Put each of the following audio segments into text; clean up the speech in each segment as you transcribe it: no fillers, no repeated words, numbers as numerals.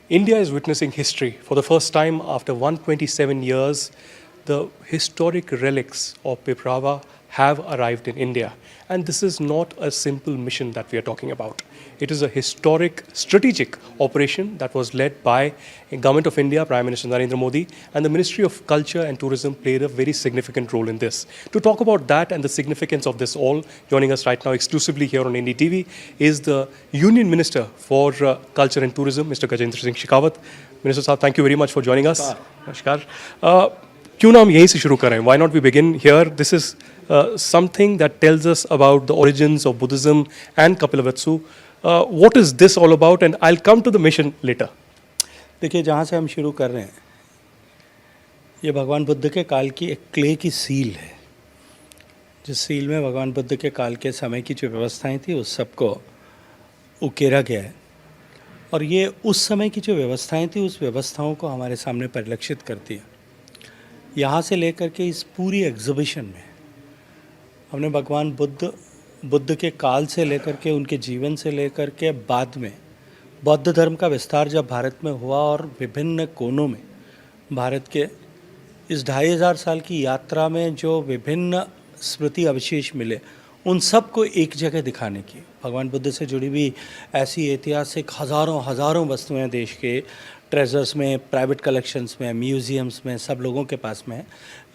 India is witnessing history. For the first time after 127 years, the historic relics of Piprava have arrived in India. And this is not a simple mission that we are talking about. It is a historic, strategic operation that was led by the Government of India, Prime Minister Narendra Modi, and the Ministry of Culture and Tourism played a very significant role in this. To talk about that and the significance of this all, joining us right now exclusively here on NDTV is the Union Minister for Culture and Tourism, Mr. Gajendra Singh Shekhawat. Minister Saab, thank you very much for joining us. Namaskar. क्यों ना हम यहीं से शुरू करें? Why not we begin here? This is something that tells us about the origins of Buddhism and Kapilavastu. What is this all about? And I'll come to the mission later. देखिए, जहाँ से हम शुरू कर रहे हैं, ये भगवान बुद्ध के काल की एक क्ले की सील है, जिस सील में भगवान बुद्ध के काल के समय की जो व्यवस्थाएं थी उस सबको उकेरा गया है। और ये उस समय की जो व्यवस्थाएं थी उस व्यवस्थाओं को हमारे सामने परिलक्षित करती है। यहाँ से लेकर के इस पूरी एग्जीबिशन में हमने भगवान बुद्ध के काल से लेकर के उनके जीवन से लेकर के बाद में बौद्ध धर्म का विस्तार जब भारत में हुआ और विभिन्न कोनों में भारत के इस 2500 साल की यात्रा में जो विभिन्न स्मृति अवशेष मिले उन सब को एक जगह दिखाने की, भगवान बुद्ध से जुड़ी हुई ऐसी ऐतिहासिक हज़ारों वस्तुएं देश के ट्रेजर्स में, प्राइवेट कलेक्शंस में, म्यूज़ियम्स में, सब लोगों के पास में है,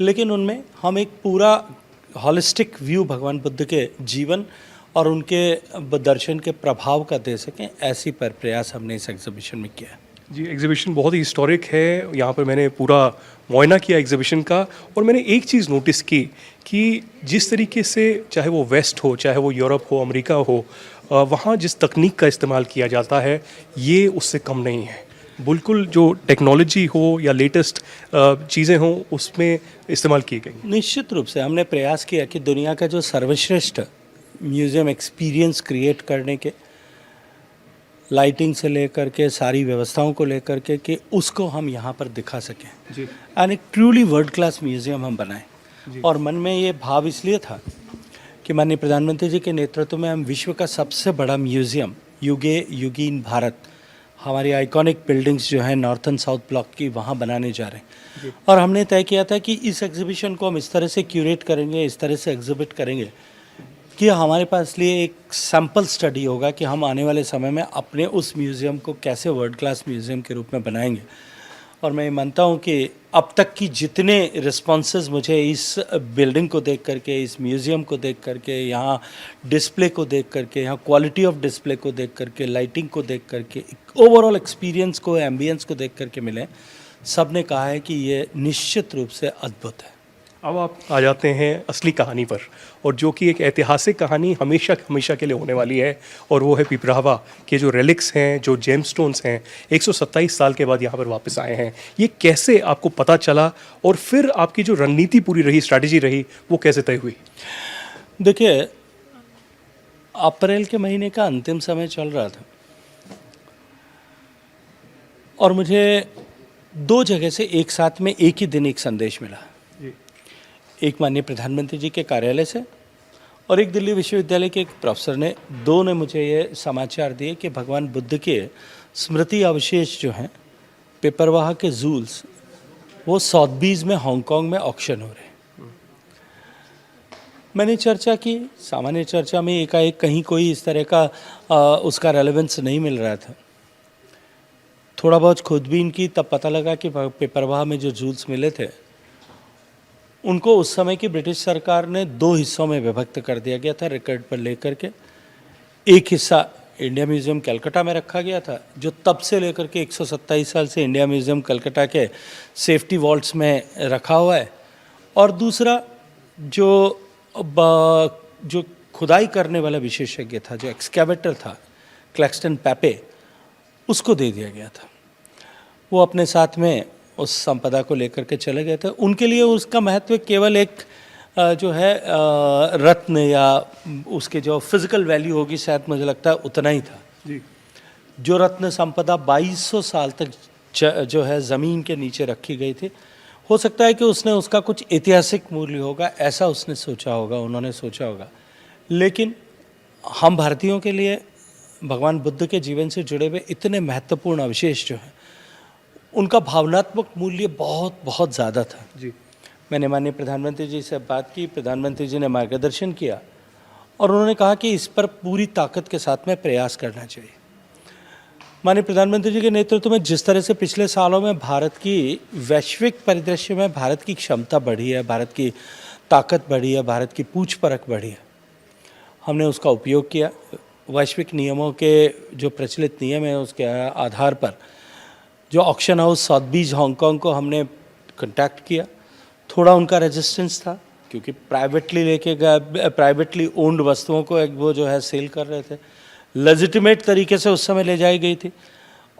लेकिन उनमें हम एक पूरा हॉलिस्टिक व्यू भगवान बुद्ध के जीवन और उनके दर्शन के प्रभाव का दे सकें, ऐसी पर प्रयास हमने इस एग्जीबिशन में किया है। जी, एग्जीबिशन बहुत ही हिस्टोरिक है। यहाँ पर मैंने पूरा मुआयना किया एग्जीबिशन का और मैंने एक चीज़ नोटिस की कि जिस तरीके से चाहे वो वेस्ट हो, चाहे वो यूरोप हो, अमेरिका हो, वहाँ जिस तकनीक का इस्तेमाल किया जाता है ये उससे कम नहीं है। बिल्कुल जो टेक्नोलॉजी हो या लेटेस्ट चीज़ें हों उसमें इस्तेमाल की गई। निश्चित रूप से हमने प्रयास किया कि दुनिया का जो सर्वश्रेष्ठ म्यूज़ियम एक्सपीरियंस क्रिएट करने के, लाइटिंग से लेकर के सारी व्यवस्थाओं को लेकर के कि उसको हम यहाँ पर दिखा सकें जी। एंड एक ट्रूली वर्ल्ड क्लास म्यूज़ियम हम बनाएं। और मन में ये भाव इसलिए था कि माननीय प्रधानमंत्री जी के नेतृत्व में हम विश्व का सबसे बड़ा म्यूज़ियम युगीन भारत, हमारी आइकॉनिक बिल्डिंग्स जो है नॉर्थन साउथ ब्लॉक की, वहाँ बनाने जा रहे हैं। और हमने तय किया था कि इस एग्जीबिशन को हम इस तरह से क्यूरेट करेंगे, इस तरह से एग्जिबिट करेंगे कि हमारे पास लिए एक सैम्पल स्टडी होगा कि हम आने वाले समय में अपने उस म्यूज़ियम को कैसे वर्ल्ड क्लास म्यूज़ियम के रूप में बनाएंगे। और मैं मानता हूँ कि अब तक की जितने रिस्पॉन्सेज मुझे इस बिल्डिंग को देख करके, इस म्यूज़ियम को देख करके, यहाँ डिस्प्ले को देख करके, यहाँ क्वालिटी ऑफ डिस्प्ले को देख करके, लाइटिंग को देख करके, ओवरऑल एक्सपीरियंस को, एम्बियंस को देख करके मिले, सब ने कहा है कि ये निश्चित रूप से अद्भुत है। अब आप आ जाते हैं असली कहानी पर, और जो कि एक ऐतिहासिक कहानी हमेशा के लिए होने वाली है, और वो है पिपरावा के जो रेलिक्स हैं, जो जेमस्टोन्स हैं, 127 साल के बाद यहाँ पर वापस आए हैं। ये कैसे आपको पता चला और फिर आपकी जो रणनीति पूरी रही, स्ट्रैटेजी रही, वो कैसे तय हुई? देखिए, अप्रैल के महीने का अंतिम समय चल रहा था और मुझे 2 जगह से एक साथ में एक ही दिन एक संदेश मिला। एक माननीय प्रधानमंत्री जी के कार्यालय से और एक दिल्ली विश्वविद्यालय के एक प्रोफेसर ने, दो ने मुझे ये समाचार दिए कि भगवान बुद्ध के स्मृति अवशेष जो हैं पिपरवाह के जूल्स, वो सॉथबीज में हांगकांग में ऑक्शन हो रहे हैं। मैंने चर्चा की, सामान्य चर्चा में एकाएक कहीं कोई इस तरह का उसका रेलेवेंस नहीं मिल रहा था। थोड़ा बहुत खोजबीन की, तब पता लगा कि पिपरवाह में जो जूल्स मिले थे उनको उस समय की ब्रिटिश सरकार ने 2 हिस्सों में विभक्त कर दिया गया था रिकॉर्ड पर लेकर के। एक हिस्सा इंडिया म्यूज़ियम कलकत्ता में रखा गया था, जो तब से लेकर के 127 साल से इंडिया म्यूज़ियम कलकत्ता के सेफ्टी वॉल्ट्स में रखा हुआ है, और दूसरा जो खुदाई करने वाला विशेषज्ञ था, जो एक्सकेवेटर था, क्लैक्सटन पैपे, उसको दे दिया गया था। वो अपने साथ में उस संपदा को लेकर के चले गए थे। उनके लिए उसका महत्व केवल एक जो है रत्न या उसके जो फिजिकल वैल्यू होगी, शायद मुझे लगता है उतना ही था जी। जो रत्न संपदा 2200 साल तक जो है ज़मीन के नीचे रखी गई थी, हो सकता है कि उसने उसका कुछ ऐतिहासिक मूल्य होगा, ऐसा उसने सोचा होगा, उन्होंने सोचा होगा। लेकिन हम भारतीयों के लिए भगवान बुद्ध के जीवन से जुड़े हुए इतने महत्वपूर्ण अवशेष जो हैं, उनका भावनात्मक मूल्य बहुत बहुत ज़्यादा था। जी। मैंने माननीय प्रधानमंत्री जी से बात की, प्रधानमंत्री जी ने मार्गदर्शन किया और उन्होंने कहा कि इस पर पूरी ताकत के साथ में प्रयास करना चाहिए। माननीय प्रधानमंत्री जी के नेतृत्व में जिस तरह से पिछले सालों में भारत की वैश्विक परिदृश्य में भारत की क्षमता बढ़ी है, भारत की ताकत बढ़ी है, भारत की पूछ परख बढ़ी है, हमने उसका उपयोग किया। वैश्विक नियमों के जो प्रचलित नियम है उसके आधार पर जो ऑक्शन हाउस सॉथबीज हांगकांग को हमने कांटेक्ट किया। थोड़ा उनका रेजिस्टेंस था क्योंकि प्राइवेटली ओन्ड वस्तुओं को एक वो जो है सेल कर रहे थे, लेजिटिमेट तरीके से उस समय ले जाई गई थी।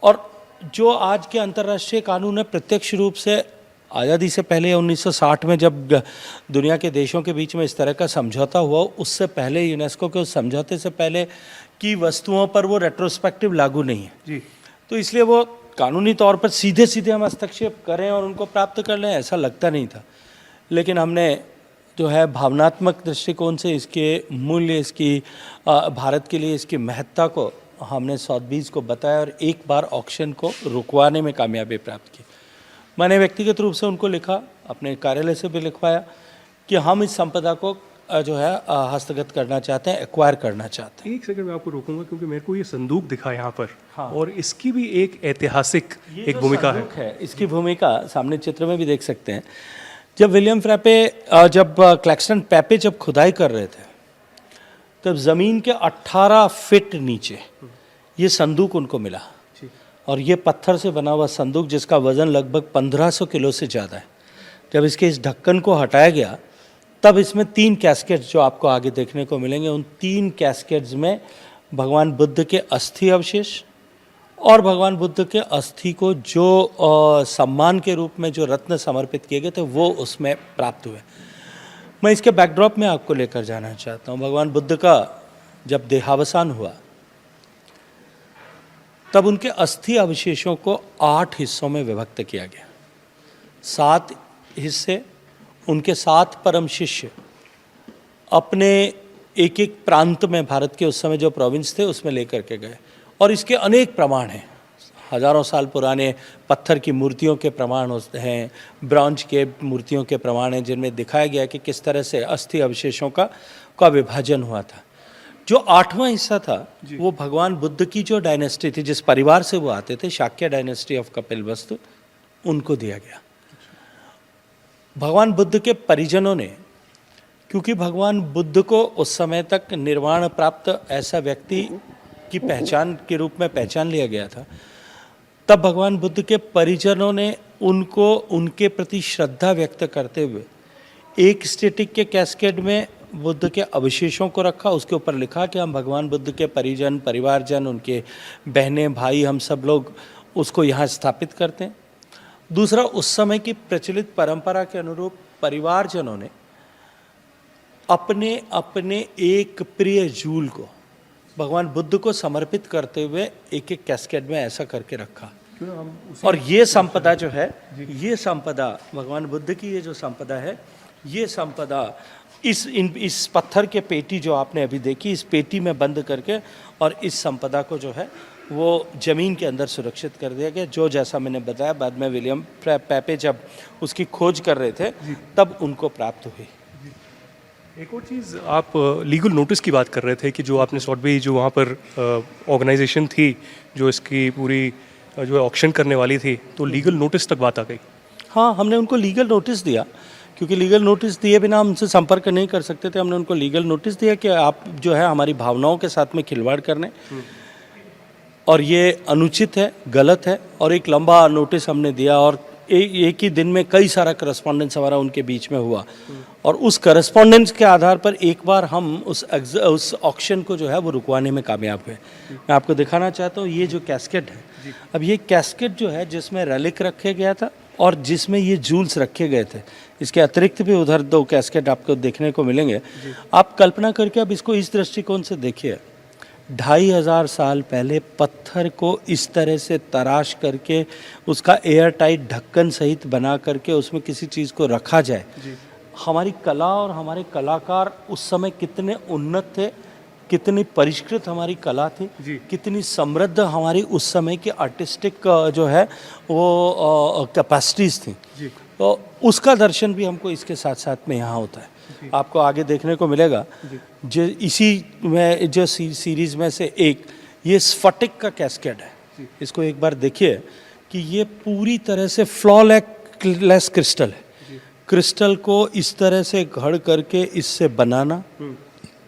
और जो आज के अंतर्राष्ट्रीय कानून है प्रत्यक्ष रूप से आज़ादी से पहले 1960 में जब दुनिया के देशों के बीच में इस तरह का समझौता हुआ, उससे पहले यूनेस्को के उस समझौते से पहले की वस्तुओं पर वो रेट्रोस्पेक्टिव लागू नहीं है जी। तो इसलिए वो कानूनी तौर पर सीधे सीधे हम हस्तक्षेप करें और उनको प्राप्त कर लें ऐसा लगता नहीं था। लेकिन हमने जो है भावनात्मक दृष्टिकोण से इसके मूल्य, इसकी भारत के लिए इसकी महत्ता को हमने सॉथबीज को बताया और एक बार ऑक्शन को रुकवाने में कामयाबी प्राप्त की। मैंने व्यक्तिगत रूप से उनको लिखा, अपने कार्यालय से भी लिखवाया कि हम इस संपदा को जो है हस्तगत करना चाहते हैं, एक्वायर करना चाहते हैं। एक सेकंड में आपको रोकूंगा क्योंकि मेरे को ये संदूक दिखा यहाँ पर। हाँ। और इसकी भी एक ऐतिहासिक एक जो भूमिका संदूक है, इसकी भूमिका सामने चित्र में भी देख सकते हैं। जब विलियम फ्रैपे जब क्लैक्सटन पैपे जब खुदाई कर रहे थे तब ज़मीन के 18 फीट नीचे ये संदूक उनको मिला और ये पत्थर से बना हुआ संदूक जिसका वज़न लगभग 1500 किलो से ज़्यादा है। जब इसके इस ढक्कन को हटाया गया तब इसमें 3 कैस्केट्स जो आपको आगे देखने को मिलेंगे, उन 3 कैस्केट्स में भगवान बुद्ध के अस्थि अवशेष और भगवान बुद्ध के अस्थि को जो सम्मान के रूप में जो रत्न समर्पित किए गए थे वो उसमें प्राप्त हुए। मैं इसके बैकड्रॉप में आपको लेकर जाना चाहता हूँ। भगवान बुद्ध का जब देहावसान हुआ तब उनके अस्थि अवशेषों को 8 हिस्सों में विभक्त किया गया। 7 हिस्से उनके 7 परम शिष्य अपने एक एक प्रांत में, भारत के उस समय जो प्रोविंस थे उसमें लेकर के गए और इसके अनेक प्रमाण हैं। हजारों साल पुराने पत्थर की मूर्तियों के प्रमाण होते हैं, ब्रॉन्ज के मूर्तियों के प्रमाण हैं जिनमें दिखाया गया कि किस तरह से अस्थि अवशेषों का विभाजन हुआ था। जो 8वां हिस्सा था वो भगवान बुद्ध की जो डायनेस्टी थी, जिस परिवार से वो आते थे, शाक्य डायनेस्टी ऑफ कपिलवस्तु, उनको दिया गया। भगवान बुद्ध के परिजनों ने, क्योंकि भगवान बुद्ध को उस समय तक निर्वाण प्राप्त ऐसा व्यक्ति की पहचान के रूप में पहचान लिया गया था, तब भगवान बुद्ध के परिजनों ने उनको उनके प्रति श्रद्धा व्यक्त करते हुए एक स्टेटिक के कैस्केड में बुद्ध के अवशेषों को रखा। उसके ऊपर लिखा कि हम भगवान बुद्ध के परिजन, परिवारजन, उनके बहनें, भाई, हम सब लोग उसको यहाँ स्थापित करते हैं। दूसरा, उस समय की प्रचलित परंपरा के अनुरूप परिवारजनों ने अपने अपने एक प्रिय जूल को भगवान बुद्ध को समर्पित करते हुए एक एक कैस्केड में ऐसा करके रखा। और ये संपदा जो है, ये संपदा भगवान बुद्ध की ये जो संपदा है, ये संपदा इस पत्थर के पेटी जो आपने अभी देखी, इस पेटी में बंद करके और इस संपदा को जो है वो ज़मीन के अंदर सुरक्षित कर दिया गया। जो जैसा मैंने बताया, बाद में विलियम पैपे जब उसकी खोज कर रहे थे तब उनको प्राप्त हुई। एक और चीज़, आप लीगल नोटिस की बात कर रहे थे कि जो आपने सॉथबीज जो वहाँ पर ऑर्गेनाइजेशन थी जो इसकी पूरी जो है ऑक्शन करने वाली थी, तो लीगल नोटिस तक बात आ गई। हाँ, हमने उनको लीगल नोटिस दिया क्योंकि लीगल नोटिस दिए बिना हम उनसे संपर्क नहीं कर सकते थे। हमने उनको लीगल नोटिस दिया कि आप जो है हमारी भावनाओं के साथ में खिलवाड़ करने और ये अनुचित है, गलत है। और एक लंबा नोटिस हमने दिया और एक ही दिन में कई सारा करस्पॉन्डेंस हमारा उनके बीच में हुआ और उस करस्पॉन्डेंस के आधार पर एक बार हम उस ऑक्शन को जो है वो रुकवाने में कामयाब हुए। मैं आपको दिखाना चाहता हूँ ये जो कैस्केट है। अब ये कैस्केट जो है जिसमें रेलिक रखे गया था और जिसमें ये जूल्स रखे गए थे, इसके अतिरिक्त भी उधर 2 कैस्केट आपको देखने को मिलेंगे। आप कल्पना करके अब इसको इस दृष्टिकोण से देखिए, 2500 साल पहले पत्थर को इस तरह से तराश करके उसका एयर टाइट ढक्कन सहित बना करके उसमें किसी चीज़ को रखा जाए। हमारी कला और हमारे कलाकार उस समय कितने उन्नत थे, कितनी परिष्कृत हमारी कला थी, जी। कितनी समृद्ध हमारी उस समय की आर्टिस्टिक जो है वो कैपेसिटीज़ थी। जी। तो उसका दर्शन भी हमको इसके साथ साथ में यहाँ होता है। आपको आगे देखने को मिलेगा जो इसी में जो सीरीज़ में से एक ये स्फटिक का कैस्केड है। इसको एक बार देखिए कि ये पूरी तरह से फ्लॉलेस क्रिस्टल है। क्रिस्टल को इस तरह से घड़ करके इससे बनाना,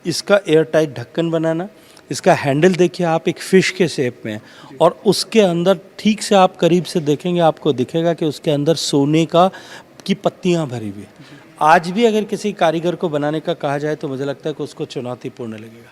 इसका एयर टाइट ढक्कन बनाना, इसका हैंडल देखिए आप एक फिश के शेप में है और उसके अंदर ठीक से आप करीब से देखेंगे आपको दिखेगा कि उसके अंदर सोने की पत्तियां भरी हुई है। आज भी अगर किसी कारीगर को बनाने का कहा जाए तो मुझे लगता है कि उसको चुनौतीपूर्ण लगेगा।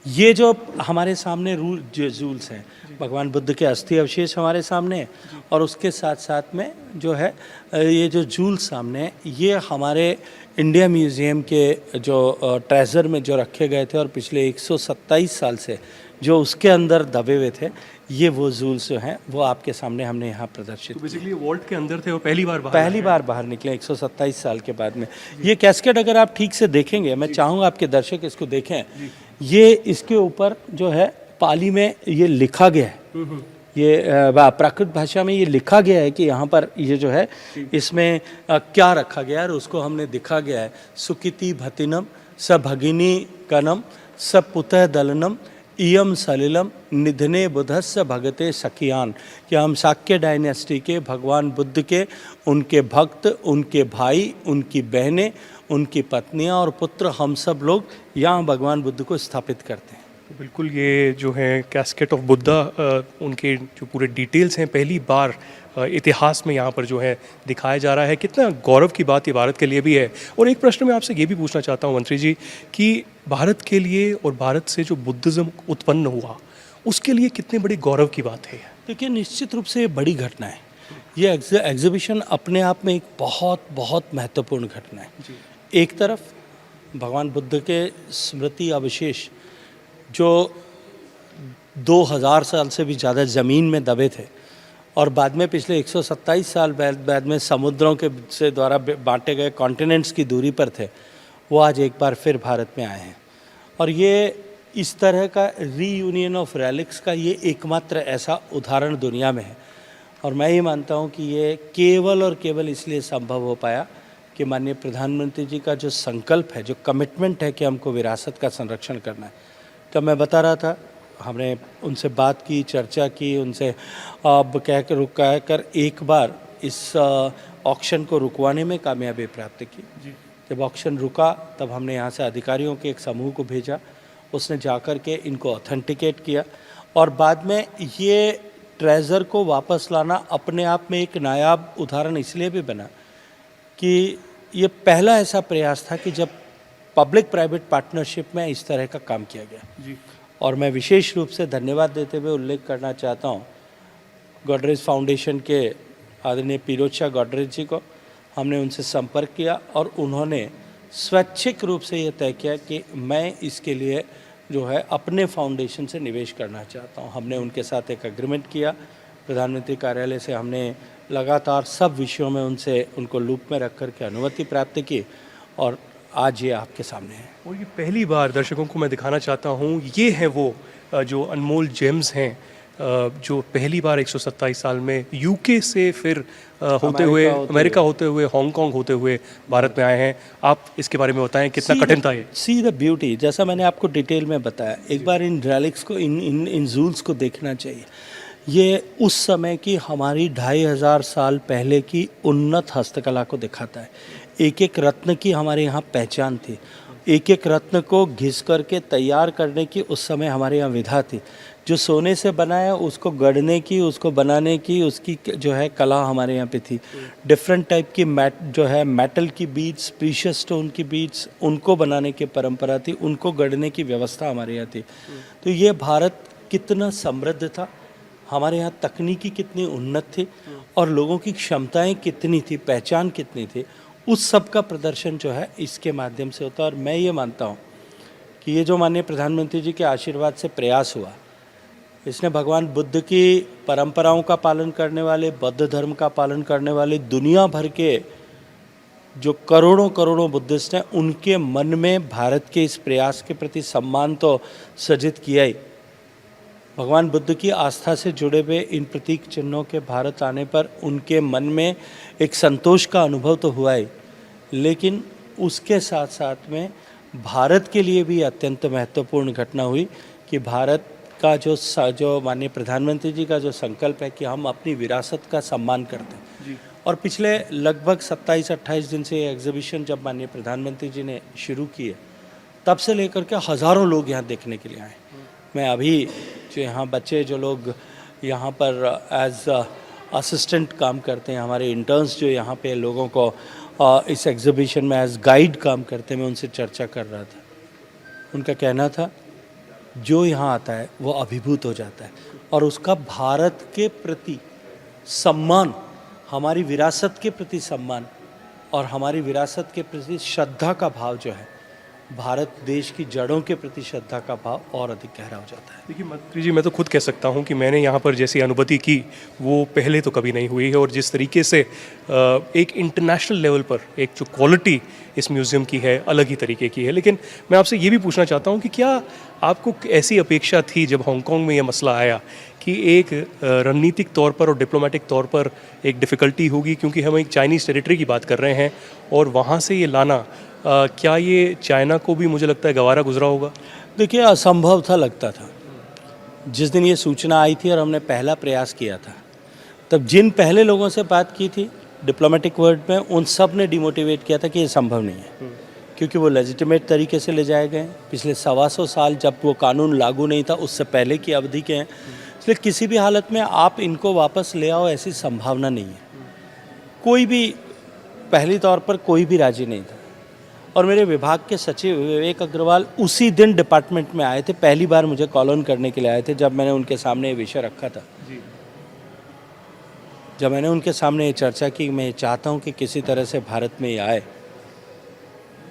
ये जो हमारे सामने जूल्स हैं, भगवान बुद्ध के अस्थि अवशेष हमारे सामने हैं और उसके साथ साथ में जो है ये जो जूल्स सामने हैं ये हमारे इंडिया म्यूज़ियम के जो ट्रेजर में जो रखे गए थे और पिछले 127 साल से जो उसके अंदर दबे हुए थे, ये वो जूल्स जो हैं वो आपके सामने हमने यहाँ प्रदर्शित तो बेसिकली वॉल्ट के अंदर थे और पहली बार बाहर निकले 127 साल के बाद में। ये कैस्केड अगर आप ठीक से देखेंगे, मैं चाहूँगा आपके दर्शक इसको देखें, ये इसके ऊपर जो है पाली में ये लिखा गया है, ये प्राकृत भाषा में ये लिखा गया है कि यहाँ पर ये जो है इसमें क्या रखा गया है और उसको हमने दिखा गया है। सुकिति भतिनम स भगिनी कनम स पुतः दलनम इयम सलिलम निधने बुधस्य भगते सखियान, कि हम शाक्य डायनेस्टी के भगवान बुद्ध के उनके भक्त, उनके भाई, उनकी बहनें, उनकी पत्नियां और पुत्र, हम सब लोग यहाँ भगवान बुद्ध को स्थापित करते हैं। तो बिल्कुल ये जो है कैस्केट ऑफ बुद्धा, उनके जो पूरे डिटेल्स हैं पहली बार इतिहास में यहाँ पर जो है दिखाया जा रहा है। कितना गौरव की बात ये भारत के लिए भी है। और एक प्रश्न मैं आपसे ये भी पूछना चाहता हूँ मंत्री जी कि भारत के लिए और भारत से जो बुद्धिज़्म उत्पन्न हुआ उसके लिए कितने बड़ी गौरव की बात है। देखिए निश्चित रूप से ये बड़ी घटना है। ये एग्जीबिशन अपने आप में एक बहुत बहुत महत्वपूर्ण घटना है। एक तरफ भगवान बुद्ध के स्मृति अवशेष जो 2000 साल से भी ज़्यादा ज़मीन में दबे थे और बाद में पिछले 127 साल बाद में समुद्रों के से द्वारा बांटे गए कॉन्टिनेंट्स की दूरी पर थे, वो आज एक बार फिर भारत में आए हैं। और ये इस तरह का रीयूनियन ऑफ रेलिक्स का ये एकमात्र ऐसा उदाहरण दुनिया में है। और मैं ये मानता हूँ कि ये केवल और केवल इसलिए संभव हो पाया कि माननीय प्रधानमंत्री जी का जो संकल्प है, जो कमिटमेंट है कि हमको विरासत का संरक्षण करना है। तो मैं बता रहा था, हमने उनसे बात की, चर्चा की, उनसे अब कहकर एक बार इस ऑक्शन को रुकवाने में कामयाबी प्राप्त की। जब ऑक्शन रुका तब हमने यहाँ से अधिकारियों के एक समूह को भेजा, उसने जाकर के इनको ऑथेंटिकेट किया और बाद में ये ट्रेजर को वापस लाना अपने आप में एक नायाब उदाहरण इसलिए भी बना कि ये पहला ऐसा प्रयास था कि जब पब्लिक प्राइवेट पार्टनरशिप में इस तरह का काम किया गया। और मैं विशेष रूप से धन्यवाद देते हुए उल्लेख करना चाहता हूँ गॉडरेज फाउंडेशन के आदरणीय पीरोज शाह गॉडरेज जी को। हमने उनसे संपर्क किया और उन्होंने स्वैच्छिक रूप से ये तय किया कि मैं इसके लिए जो है अपने फाउंडेशन से निवेश करना चाहता हूँ। हमने उनके साथ एक एग्रीमेंट किया। प्रधानमंत्री कार्यालय से हमने लगातार सब विषयों में उनको लूप में रख कर के अनुमति प्राप्त की और आज ये आपके सामने है। और ये पहली बार दर्शकों को मैं दिखाना चाहता हूँ, ये है वो जो अनमोल जेम्स हैं जो पहली बार 127 साल में यूके से फिर होते हुए अमेरिका होते हुए हांगकांग होते हुए भारत में आए हैं। आप इसके बारे में बताएं कितना कठिन था ये। सी द ब्यूटी, जैसा मैंने आपको डिटेल में बताया, एक बार इन रेलिक्स को इन जूल्स को देखना चाहिए। ये उस समय की हमारी 2500 साल पहले की उन्नत हस्तकला को दिखाता है। एक एक रत्न की हमारे यहाँ पहचान थी। एक एक रत्न को घिस करके तैयार करने की उस समय हमारे यहाँ विधा थी। जो सोने से बना है उसको गढ़ने की, उसको बनाने की, उसकी जो है कला हमारे यहाँ पे थी। डिफरेंट टाइप की मेटल की बीड्स, प्रीशियस स्टोन की बीड्स, उनको बनाने की परंपरा थी, उनको गढ़ने की व्यवस्था हमारे यहाँ थी। तो ये भारत कितना समृद्ध था, हमारे यहाँ तकनीकी कितनी उन्नत थी और लोगों की क्षमताएं कितनी थी, पहचान कितनी थी, उस सब का प्रदर्शन जो है इसके माध्यम से होता है। और मैं ये मानता हूँ कि ये जो माननीय प्रधानमंत्री जी के आशीर्वाद से प्रयास हुआ, इसने भगवान बुद्ध की परंपराओं का पालन करने वाले, बौद्ध धर्म का पालन करने वाले दुनिया भर के जो करोड़ों करोड़ों बुद्धिस्ट हैं, उनके मन में भारत के इस प्रयास के प्रति सम्मान तो सजित किया ही, भगवान बुद्ध की आस्था से जुड़े हुए इन प्रतीक चिन्हों के भारत आने पर उनके मन में एक संतोष का अनुभव तो हुआ ही, लेकिन उसके साथ साथ में भारत के लिए भी अत्यंत महत्वपूर्ण घटना हुई कि भारत का जो माननीय प्रधानमंत्री जी का जो संकल्प है कि हम अपनी विरासत का सम्मान करते हैं जी। और पिछले लगभग 27-28 दिन से ये एग्जीबिशन जब माननीय प्रधानमंत्री जी ने शुरू की है, तब से लेकर के हज़ारों लोग यहाँ देखने के लिए आए। मैं अभी जो यहाँ बच्चे जो लोग यहाँ पर एज असिस्टेंट काम करते हैं, हमारे इंटर्न्स जो यहाँ पे लोगों को इस एग्जीबिशन में एज गाइड काम करते हैं, मैं उनसे चर्चा कर रहा था। उनका कहना था जो यहाँ आता है वो अभिभूत हो जाता है और उसका भारत के प्रति सम्मान, हमारी विरासत के प्रति सम्मान और हमारी विरासत के प्रति श्रद्धा का भाव जो है, भारत देश की जड़ों के प्रति श्रद्धा का भाव और अधिक गहरा हो जाता है। देखिए मंत्री जी, मैं तो खुद कह सकता हूँ कि मैंने यहाँ पर जैसी अनुभूति की वो पहले तो कभी नहीं हुई है, और जिस तरीके से एक इंटरनेशनल लेवल पर एक जो क्वालिटी इस म्यूज़ियम की है अलग ही तरीके की है। लेकिन मैं आपसे ये भी पूछना चाहता हूँ कि क्या आपको ऐसी अपेक्षा थी जब हांगकांग में यह मसला आया कि एक रणनीतिक तौर पर और डिप्लोमेटिक तौर पर एक डिफ़िकल्टी होगी, क्योंकि हम एक चाइनीज़ टेरिटरी की बात कर रहे हैं और वहाँ से ये लाना, क्या ये चाइना को भी मुझे लगता है गवारा गुजरा होगा? देखिए, असंभव था लगता था जिस दिन ये सूचना आई थी और हमने पहला प्रयास किया था। तब जिन पहले लोगों से बात की थी डिप्लोमेटिक वर्ल्ड में, उन सब ने डिमोटिवेट किया था कि ये संभव नहीं है, क्योंकि वो लेजिटिमेट तरीके से ले जाए गए। पिछले 125 साल जब वो कानून लागू नहीं था, उससे पहले की अवधि के हैं, इसलिए किसी भी हालत में आप इनको वापस ले आओ ऐसी संभावना नहीं है। कोई भी, पहली तौर पर कोई भी राजी नहीं था। और मेरे विभाग के सचिव विवेक अग्रवाल उसी दिन डिपार्टमेंट में आए थे, पहली बार मुझे कॉल ऑन करने के लिए आए थे जब मैंने उनके सामने ये विषय रखा था। जब मैंने उनके सामने ये चर्चा की, मैं चाहता हूँ कि किसी तरह से भारत में ये आए,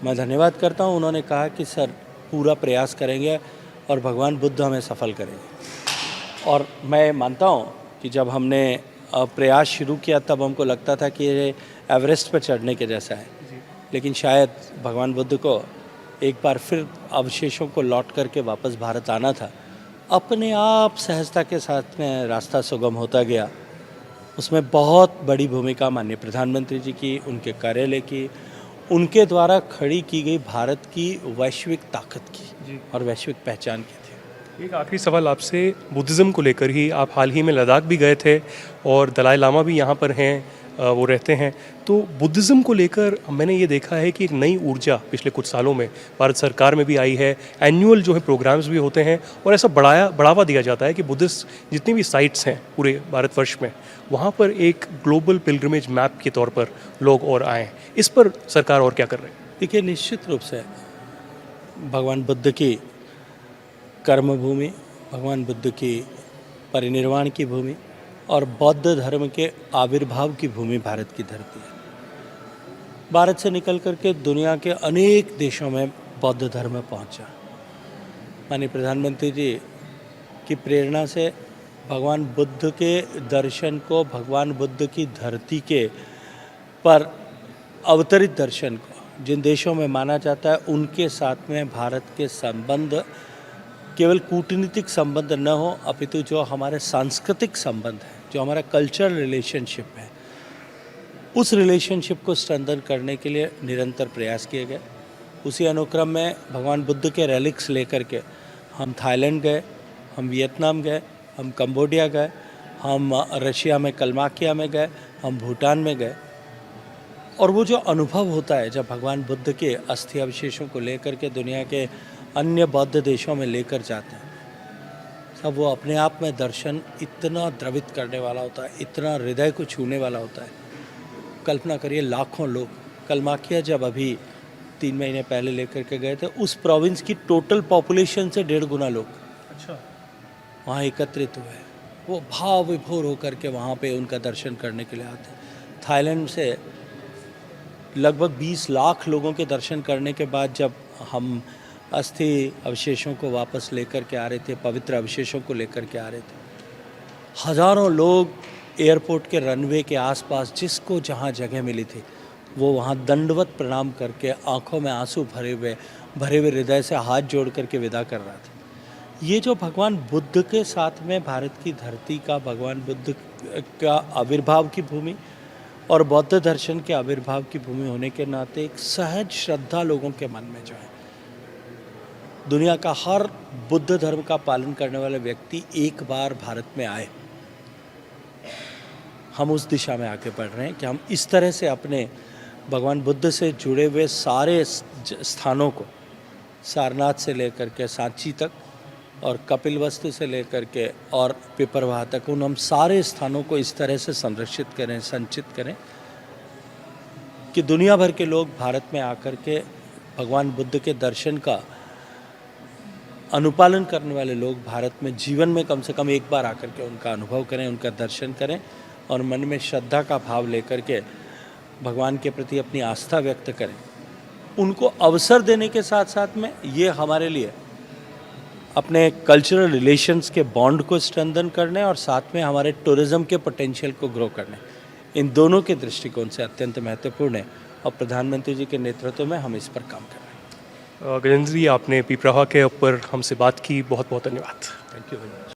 मैं धन्यवाद करता हूँ। उन्होंने कहा कि सर पूरा प्रयास करेंगे और भगवान बुद्ध हमें सफल करेंगे। और मैं मानता हूँ कि जब हमने प्रयास शुरू किया तब हमको लगता था कि ये एवरेस्ट पर चढ़ने के जैसा है, लेकिन शायद भगवान बुद्ध को एक बार फिर अवशेषों को लौट करके वापस भारत आना था। अपने आप सहजता के साथ में रास्ता सुगम होता गया। उसमें बहुत बड़ी भूमिका माननीय प्रधानमंत्री जी की, उनके कार्यालय की, उनके द्वारा खड़ी की गई भारत की वैश्विक ताकत की और वैश्विक पहचान की थी। एक आखिरी सवाल आपसे, बुद्धिज़्म को लेकर ही, आप हाल ही में लद्दाख भी गए थे और दलाई लामा भी यहाँ पर हैं, वो रहते हैं, तो बुद्धिज़्म को लेकर मैंने ये देखा है कि एक नई ऊर्जा पिछले कुछ सालों में भारत सरकार में भी आई है। एनुअल जो है प्रोग्राम्स भी होते हैं और ऐसा बढ़ावा दिया जाता है कि बुद्धिस्ट जितनी भी साइट्स हैं पूरे भारतवर्ष में, वहाँ पर एक ग्लोबल पिलग्रिमेज मैप के तौर पर लोग और आएँ। इस पर सरकार और क्या कर रही है? देखिए, निश्चित रूप से भगवान बुद्ध की कर्मभूमि, भगवान बुद्ध की परिनिर्वाण की भूमि और बौद्ध धर्म के आविर्भाव की भूमि भारत की धरती है। भारत से निकल करके दुनिया के अनेक देशों में बौद्ध धर्म पहुंचा। माननीय प्रधानमंत्री जी की प्रेरणा से भगवान बुद्ध के दर्शन को, भगवान बुद्ध की धरती के पर अवतरित दर्शन को जिन देशों में माना जाता है, उनके साथ में भारत के संबंध केवल कूटनीतिक संबंध न हो, अपितु जो हमारे सांस्कृतिक संबंध है, जो हमारा कल्चरल रिलेशनशिप है, उस रिलेशनशिप को स्ट्रेंथन करने के लिए निरंतर प्रयास किए गए। उसी अनुक्रम में भगवान बुद्ध के रेलिक्स लेकर के हम थाईलैंड गए, हम वियतनाम गए, हम कंबोडिया गए, हम रशिया में कलमाकिया में गए, हम भूटान में गए। और वो जो अनुभव होता है जब भगवान बुद्ध के अस्थि अवशेषों को लेकर के दुनिया के अन्य बौद्ध देशों में लेकर जाते हैं, सब वो अपने आप में दर्शन इतना द्रवित करने वाला होता है, इतना हृदय को छूने वाला होता है। कल्पना करिए, लाखों लोग, कलमाकिया जब अभी 3 महीने पहले लेकर के गए थे, उस प्रोविंस की टोटल पॉपुलेशन से 1.5 गुना लोग वहाँ एकत्रित हुए। वो भाव विभोर होकर के वहाँ पे उनका दर्शन करने के लिए आते हैं। थाईलैंड से लगभग 20 लाख लोगों के दर्शन करने के बाद जब हम अस्थि अवशेषों को वापस लेकर के आ रहे थे, पवित्र अवशेषों को लेकर के आ रहे थे, हज़ारों लोग एयरपोर्ट के रनवे के आसपास जिसको जहाँ जगह मिली थी वो वहाँ दंडवत प्रणाम करके आंखों में आंसू भरे हुए हृदय से हाथ जोड़ करके विदा कर रहा था। ये जो भगवान बुद्ध के साथ में भारत की धरती का, भगवान बुद्ध का आविर्भाव की भूमि और बौद्ध दर्शन के आविर्भाव की भूमि होने के नाते एक सहज श्रद्धा लोगों के मन में जो है, दुनिया का हर बुद्ध धर्म का पालन करने वाले व्यक्ति एक बार भारत में आए, हम उस दिशा में आगे बढ़ रहे हैं कि हम इस तरह से अपने भगवान बुद्ध से जुड़े हुए सारे स्थानों को, सारनाथ से लेकर के सांची तक और कपिलवस्तु से लेकर के और पिपरवाह तक, उन हम सारे स्थानों को इस तरह से संरक्षित करें, संचित करें कि दुनिया भर के लोग भारत में आकर के भगवान बुद्ध के दर्शन का अनुपालन करने वाले लोग भारत में जीवन में कम से कम एक बार आकर के उनका अनुभव करें, उनका दर्शन करें और मन में श्रद्धा का भाव लेकर के भगवान के प्रति अपनी आस्था व्यक्त करें। उनको अवसर देने के साथ साथ में ये हमारे लिए अपने कल्चरल रिलेशंस के बॉन्ड को स्ट्रेंथन करने और साथ में हमारे टूरिज्म के पोटेंशियल को ग्रो करने, इन दोनों के दृष्टिकोण से अत्यंत महत्वपूर्ण है और प्रधानमंत्री जी के नेतृत्व में हम इस पर काम कर रहे हैं। गजेंद्र जी, आपने पिपरावा के ऊपर हमसे बात की, बहुत बहुत धन्यवाद। Thank you very much.